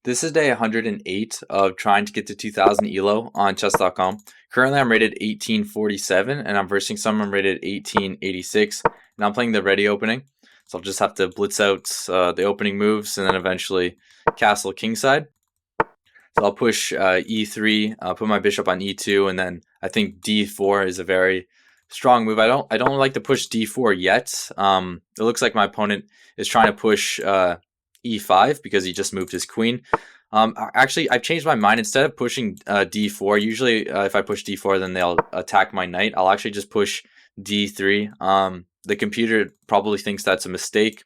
This is day 108 of trying to get to 2000 ELO on chess.com. Currently, I'm rated 1847, and I'm versing someone rated 1886, and I'm playing the Réti opening. So I'll just have to blitz out the opening moves, and then eventually castle kingside. So I'll push e3, put my bishop on e2, and then I think d4 is a very strong move. I don't like to push d4 yet. It looks like my opponent is trying to push e5 because he just moved his queen. Actually, I've changed my mind. Instead of pushing d4, usually if I push d4, then they'll attack my knight. I'll actually just push d3. The computer probably thinks that's a mistake.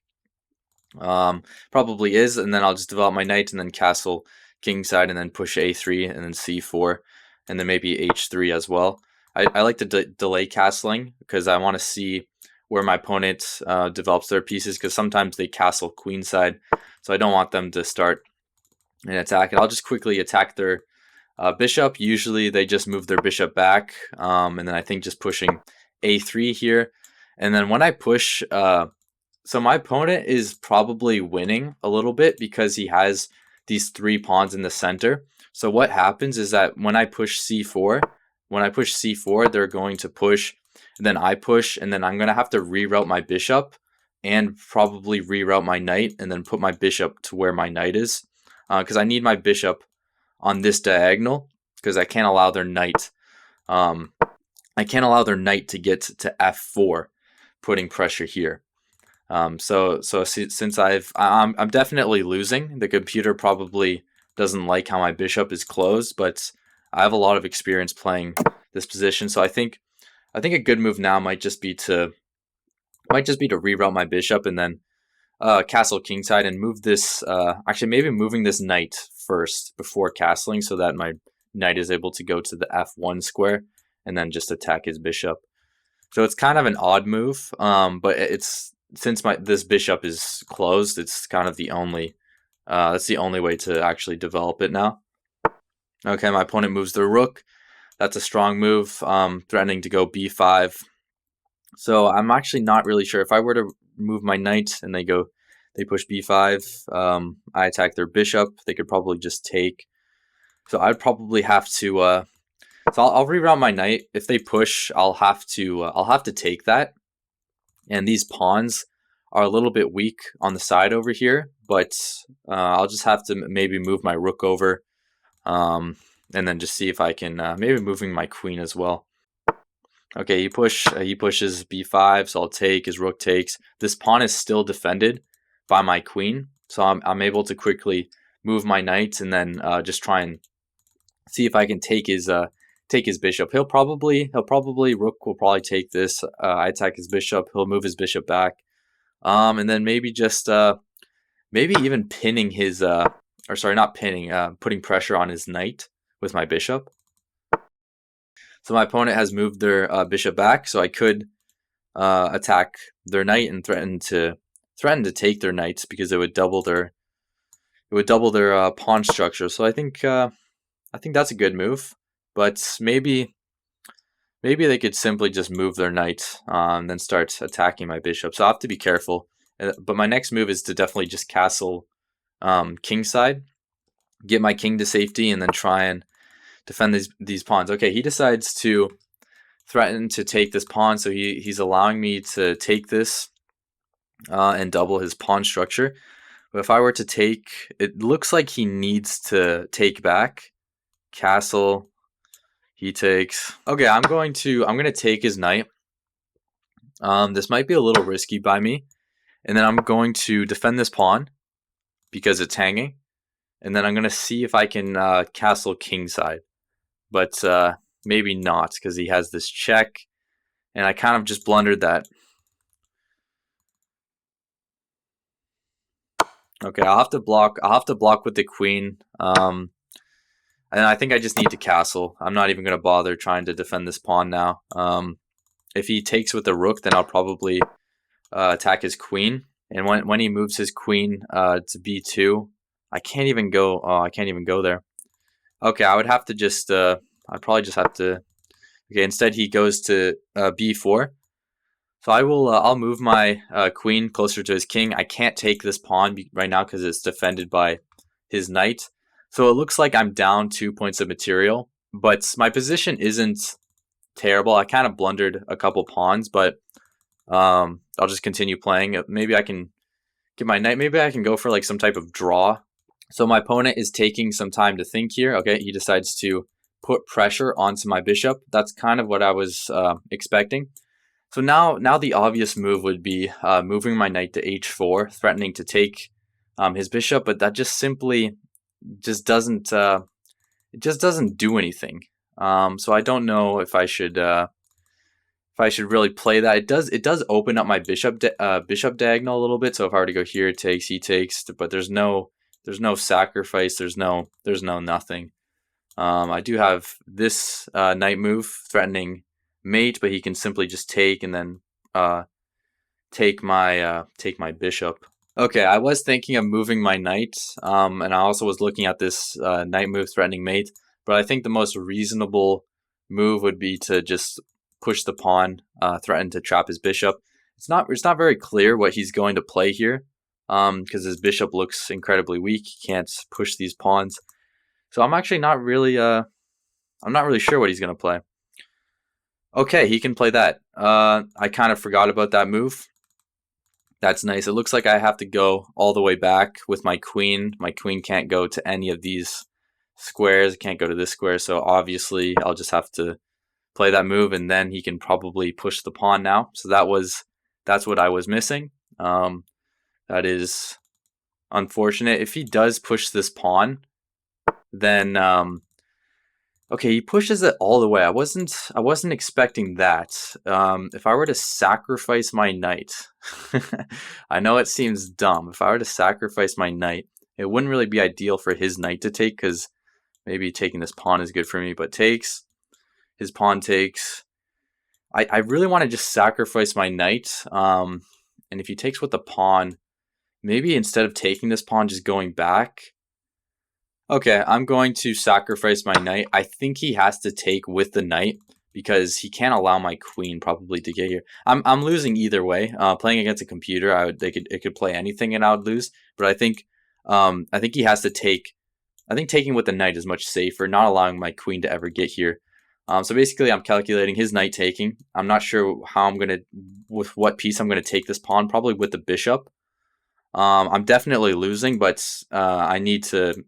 Probably is, and then I'll just develop my knight and then castle kingside and then push a3 and then c4 and then maybe h3 as well. I like to delay castling because I want to see where my opponent develops their pieces, because sometimes they castle queenside, so I don't want them to start an attack. And I'll just quickly attack their bishop. Usually they just move their bishop back, and then I think just pushing a3 here. And then when I push, so my opponent is probably winning a little bit because he has these 3 pawns in the center. So what happens is that when I push c4, they're going to push, and then I push, and then I'm going to have to reroute my bishop and probably reroute my knight and then put my bishop to where my knight is, because I need my bishop on this diagonal, because I can't allow their knight to get to f4, putting pressure here. So since I'm definitely losing. The computer probably doesn't like how my bishop is closed, but I have a lot of experience playing this position. So I think a good move now might just be to reroute my bishop and then castle kingside and move this. Actually, maybe moving this knight first before castling, so that my knight is able to go to the f1 square and then just attack his bishop. So it's kind of an odd move, but since this bishop is closed, it's kind of the only that's the only way to actually develop it now. Okay, my opponent moves their rook. That's a strong move, threatening to go b5. So I'm actually not really sure. If I were to move my knight and they push b5, I attack their bishop, they could probably just take. So I'd probably have to. So I'll reroute my knight. If they push, I'll have to take that. And these pawns are a little bit weak on the side over here, but I'll just have to maybe move my rook over, and then just see if I can maybe moving my queen as well. Okay, he pushes b5, so I'll take. His rook takes. This pawn is still defended by my queen, so I'm able to quickly move my knight and then just try and see if I can take his bishop. Rook will probably take this. I attack his bishop. He'll move his bishop back, and then maybe just maybe even pinning his or sorry, not pinning, putting pressure on his knight with my bishop. So my opponent has moved their bishop back, so I could attack their knight and threaten to take their knights, because it would double their pawn structure. So I think that's a good move. But maybe they could simply just move their knight and then start attacking my bishop. So I have to be careful. But my next move is to definitely just castle kingside, get my king to safety, and then try and defend these pawns. Okay, he decides to threaten to take this pawn, so he's allowing me to take this and double his pawn structure. But if I were to take, it looks like he needs to take back. Castle. He takes. Okay, I'm going to take his knight. This might be a little risky by me, and then I'm going to defend this pawn because it's hanging, and then I'm going to see if I can castle kingside, but maybe not, because he has this check, and I kind of just blundered that. Okay, I'll have to block with the queen. And I think I just need to castle. I'm not even going to bother trying to defend this pawn now. If he takes with the rook, then I'll probably attack his queen. And when he moves his queen to b2, I can't even go. Oh, I can't even go there. Okay, I would have to just. I'd probably just have to. Okay, instead he goes to b4. So I will. I'll move my queen closer to his king. I can't take this pawn right now because it's defended by his knight. So it looks like I'm down 2 points of material, but my position isn't terrible. I kind of blundered a couple pawns, but I'll just continue playing. Maybe I can get my knight. Maybe I can go for like some type of draw. So my opponent is taking some time to think here. Okay, he decides to put pressure onto my bishop. That's kind of what I was expecting. So now the obvious move would be moving my knight to h4, threatening to take his bishop, but that just simply just doesn't it just doesn't do anything. So I don't know if I should really play that. It does open up my bishop bishop diagonal a little bit. So if I were to go here, it takes, he takes, but there's no sacrifice. There's no nothing. I do have this knight move threatening mate, but he can simply just take and then take my bishop. Okay, I was thinking of moving my knight, and I also was looking at this knight move threatening mate, but I think the most reasonable move would be to just push the pawn, threaten to trap his bishop. It's not very clear what he's going to play here, because his bishop looks incredibly weak. He can't push these pawns. So I'm actually not really sure what he's going to play. Okay, he can play that. I kind of forgot about that move. That's nice. It looks like I have to go all the way back with my queen. My queen can't go to any of these squares. It can't go to this square. So obviously I'll just have to play that move, and then he can probably push the pawn now. So that's what I was missing. That is unfortunate. If he does push this pawn, then okay, he pushes it all the way. I wasn't expecting that. If I were to sacrifice my knight, I know it seems dumb. If I were to sacrifice my knight, it wouldn't really be ideal for his knight to take, because maybe taking this pawn is good for me, but takes. His pawn takes. I really want to just sacrifice my knight. And if he takes with the pawn, maybe instead of taking this pawn, just going back. Okay, I'm going to sacrifice my knight. I think he has to take with the knight, because he can't allow my queen probably to get here. I'm losing either way. Playing against a computer, it could play anything and I would lose. But I think he has to take. I think taking with the knight is much safer, not allowing my queen to ever get here. So basically, I'm calculating his knight taking. I'm not sure with what piece I'm gonna take this pawn. Probably with the bishop. I'm definitely losing, but I need to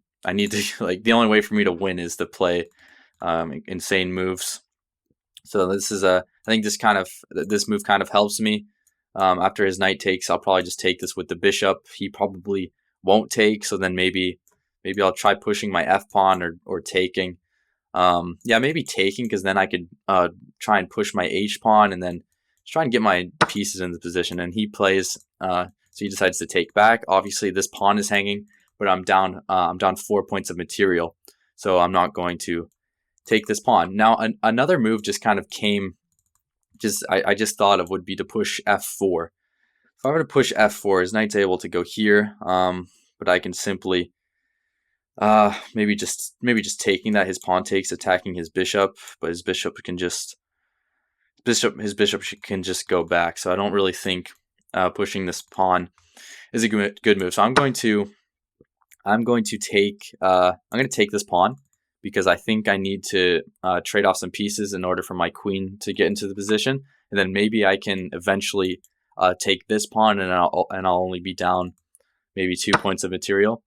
like, the only way for me to win is to play insane moves. So I think this move kind of helps me. After his knight takes, I'll probably just take this with the bishop. He probably won't take, so then maybe I'll try pushing my f pawn or taking. Yeah, maybe taking, because then I could try and push my h pawn and then try and get my pieces in the position. And he plays, so he decides to take back. Obviously, this pawn is hanging, but I'm down 4 points of material, so I'm not going to take this pawn. Now, another move just kind of came, I just thought of, would be to push f4. If I were to push f4, his knight's able to go here, but I can simply maybe just taking that. His pawn takes, attacking his bishop, but his bishop can just go back. So I don't really think pushing this pawn is a good move. So I'm going to take this pawn, because I think I need to trade off some pieces in order for my queen to get into the position, and then maybe I can eventually take this pawn, and I'll only be down maybe 2 points of material.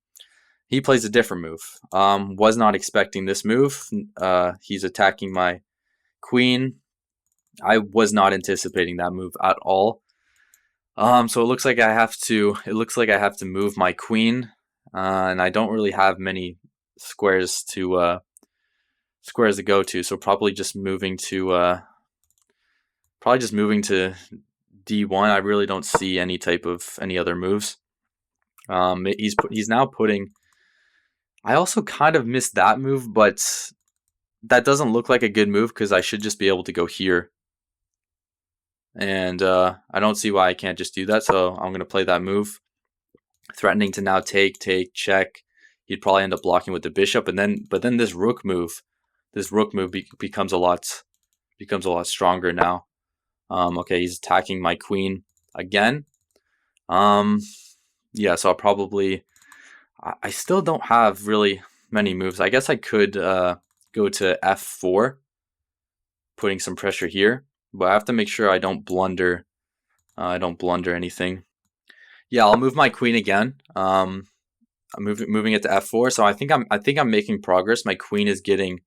He plays a different move. Was not expecting this move. He's attacking my queen. I was not anticipating that move at all. So it looks like I have to move my queen, and I don't really have many squares to go to. So probably just moving to d1. I really don't see any other moves. He's now putting. I also kind of missed that move, but that doesn't look like a good move, because I should just be able to go here. And I don't see why I can't just do that, so I'm going to play that move. Threatening to now take, check. He'd probably end up blocking with the bishop, but then this rook move becomes a lot stronger now. Okay, he's attacking my queen again. Yeah, so I still don't have really many moves. I guess I could go to f4, putting some pressure here, but I have to make sure I don't blunder. I don't blunder anything. Yeah, I'll move my queen again. I'm moving it to f4. So I think I'm making progress. My queen is getting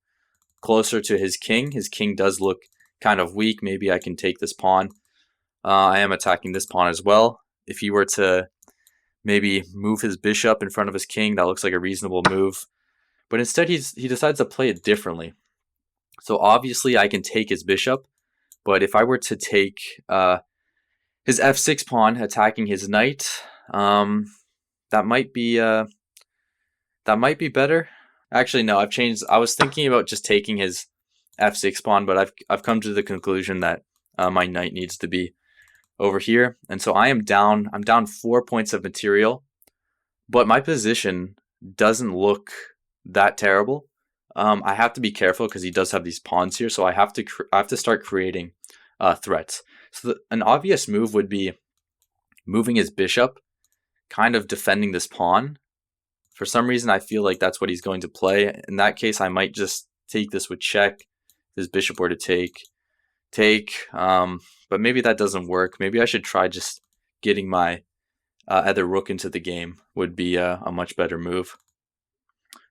closer to his king. His king does look kind of weak. Maybe I can take this pawn. I am attacking this pawn as well. If he were to maybe move his bishop in front of his king, that looks like a reasonable move. But instead, he decides to play it differently. So obviously, I can take his bishop. But if I were to take his f6 pawn, attacking his knight, that might be better. Actually, no, I've changed. I was thinking about just taking his f6 pawn, but I've come to the conclusion that my knight needs to be over here, and so I'm down 4 points of material, but my position doesn't look that terrible. I have to be careful because he does have these pawns here, so I have to start creating threats. So an obvious move would be moving his bishop, kind of defending this pawn. For some reason, I feel like that's what he's going to play. In that case, I might just take this with check. If his bishop were to take. But maybe that doesn't work. Maybe I should try just getting my other rook into the game. Would be a much better move.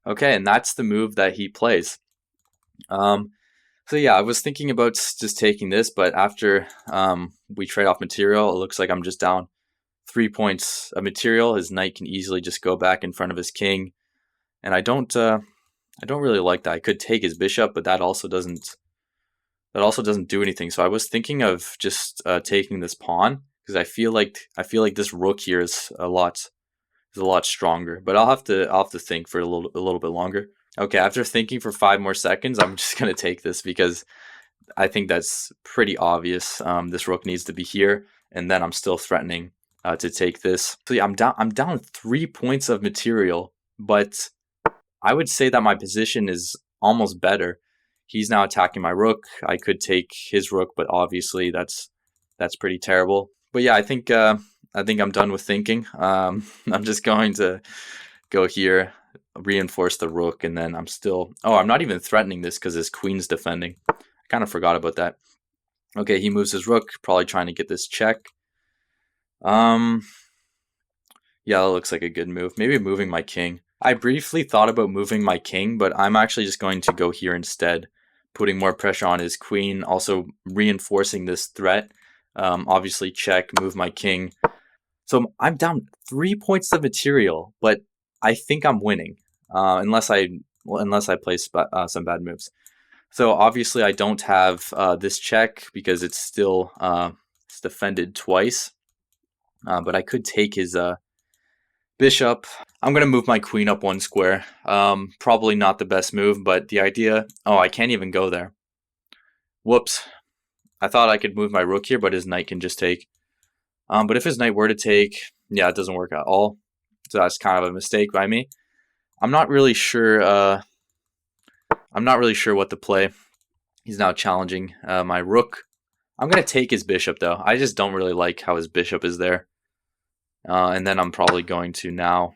Okay, and that's the move that he plays. So yeah, I was thinking about just taking this, but after we trade off material, it looks like I'm just down 3 points of material. His knight can easily just go back in front of his king, and I don't really like that. I could take his bishop, but that also doesn't do anything. So I was thinking of just taking this pawn because I feel like this rook here is a lot stronger. But I'll have to think for a little bit longer. Okay, after thinking for 5 more seconds, I'm just gonna take this because I think that's pretty obvious. This rook needs to be here, and then I'm still threatening to take this. So yeah, I'm down 3 points of material, but I would say that my position is almost better. He's now attacking my rook. I could take his rook, but obviously that's pretty terrible. But yeah, I think I'm done with thinking. I'm just going to go here, reinforce the rook, and then I'm not even threatening this because his queen's defending. I kind of forgot about that. Okay, he moves his rook, probably trying to get this check. Yeah, that looks like a good move. Maybe moving my king. I briefly thought about moving my king, but I'm actually just going to go here instead, putting more pressure on his queen, also reinforcing this threat. Obviously check, move my king. So I'm down 3 points of material, but I think I'm winning, unless I play some bad moves. So obviously I don't have this check because it's still it's defended twice. But I could take his bishop. I'm going to move my queen up 1 square. Probably not the best move, but the idea... Oh, I can't even go there. Whoops. I thought I could move my rook here, but his knight can just take. But if his knight were to take, yeah, it doesn't work at all. So that's kind of a mistake by me. I'm not really sure what to play. He's now challenging my rook. I'm going to take his bishop, though. I just don't really like how his bishop is there. And then I'm probably going to now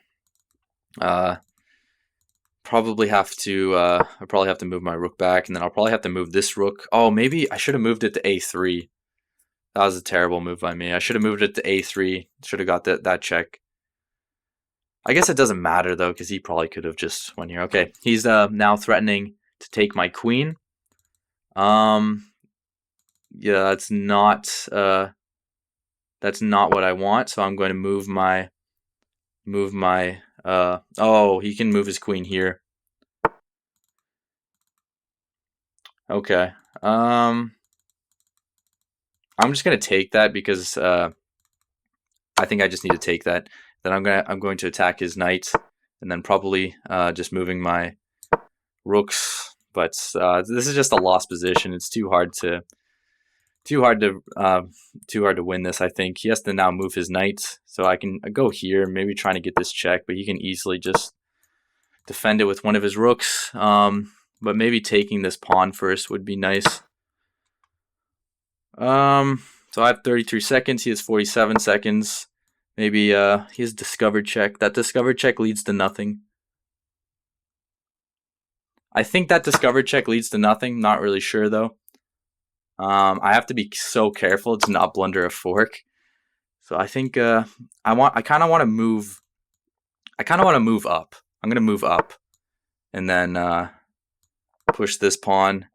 probably have to move my rook back, and then I'll probably have to move this rook. Oh, maybe I should have moved it to a3. That was a terrible move by me. I should have moved it to a3. Should have got that check. I guess it doesn't matter though, because he probably could have just went here. Okay, he's now threatening to take my queen. Yeah, that's not what I want. So I'm going to move my oh, he can move his queen here. Okay. I'm just gonna take that because I think I just need to take that. Then I'm going to attack his knight, and then probably just moving my rooks. But this is just a lost position. It's too hard to win this. I think he has to now move his knight, so I can go here, maybe trying to get this check, but he can easily just defend it with one of his rooks. But maybe taking this pawn first would be nice. So I have 33 seconds. He has 47 seconds. Maybe he has discovered check. That discovered check leads to nothing. I think that discovered check leads to nothing. Not really sure though. I have to be so careful to not blunder a fork. So I think I kind of want to move. I kind of want to move up. I'm gonna move up, and then push this pawn.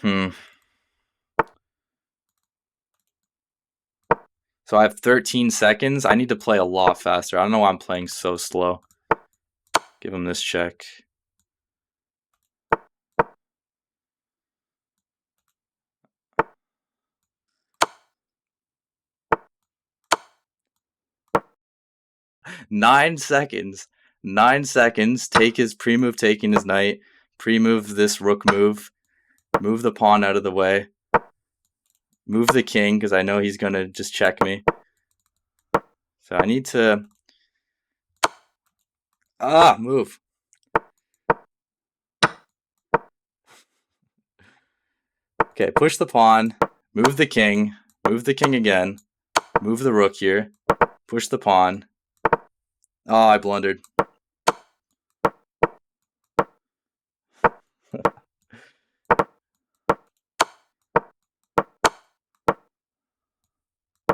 So I have 13 seconds. I need to play a lot faster. I don't know why I'm playing so slow. Give him this check. Nine seconds. 9 seconds. Take his pre-move, taking his knight. Pre-move this rook move. Move the pawn out of the way. Move the king, because I know he's going to just check me. So I need to... move. Okay, push the pawn. Move the king. Move the king again. Move the rook here. Push the pawn. Oh, I blundered.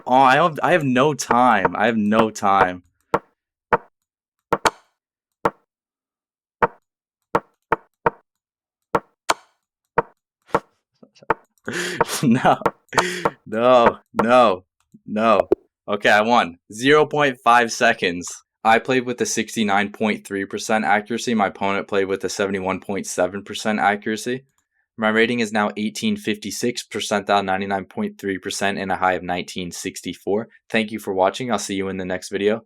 Oh, I have no time. I have no time. No. No. No. No. Okay, I won. 0.5 seconds. I played with a 69.3% accuracy. My opponent played with a 71.7% accuracy. My rating is now 1856, percentile 99.3%, and a high of 1964. Thank you for watching. I'll see you in the next video.